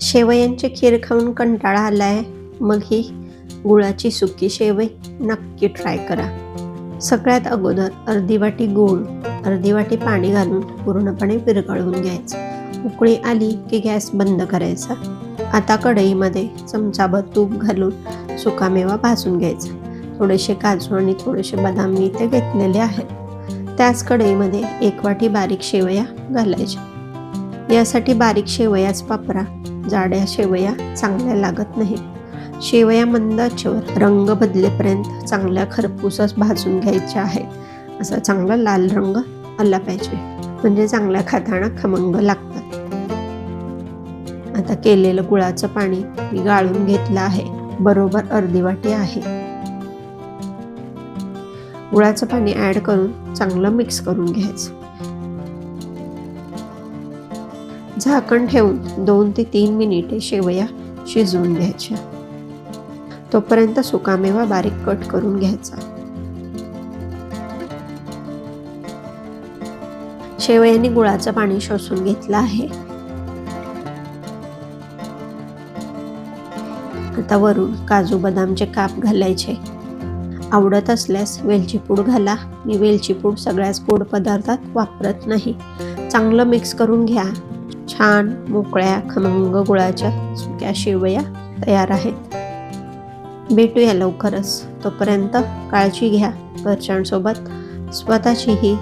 शेवयांची खीर खाऊन कंटाळा आलाय, मग ही गुळाची सुकी शेवई नक्की ट्राय करा. सगळ्यात अगोदर अर्धी वाटी गूळ, अर्धी वाटी पाणी घालून पूर्णपणे विरघळवून घ्यायचं. उकळी आली की गॅस बंद करायचा. आता कढईमध्ये चमचाभर तूप घालून सुकामेवा भाजून घ्यायचा. थोडेसे काजू आणि थोडेसे बदाम मी इथे घेतलेले आहेत. त्याच कढईमध्ये 1 वाटी बारीक शेवया घालायच्या. यासाठी बारीक शेवयाच वापरा, जाड्या शेवया चांगल्या लागत नाही. शेवया मंद आचेवर रंग बदलेपर्यंत चांगल्या खरपूसच भाजून घ्यायच्या आहेत. असा चांगला लाल रंग आला पाहिजे, म्हणजे चांगल्या खाताना खमंग लागतात. आता केलेलं गुळाचं पाणी मी गाळून घेतलं आहे, बरोबर अर्धी वाटी आहे. गुळाचं पाणी ॲड करून चांगलं मिक्स करून घ्यायचं. झाकण ठेवून 2 ते 3 मिनिटे शेवया शिजवून घ्यायच्या. तोपर्यंत सुकामेवा बारीक कट करून घ्यायचा. शेवयांनी गुळाचं पाणी शोषून घेतलं आहे. आता वरून काजू बदामचे काप घालायचे. आवडत असल्यास वेलची पूड घाला. मी वेलची पूड सगळ्याच गोड पदार्थात वापरत नाही. चांगलं मिक्स करून घ्या. छान मोकळ्या खमंग गुळाच्या सुक्या शेवया तयार आहेत. भेटूया लवकरच. तोपर्यंत काळजी घ्या. घरच्यांसोबत स्वतःचीही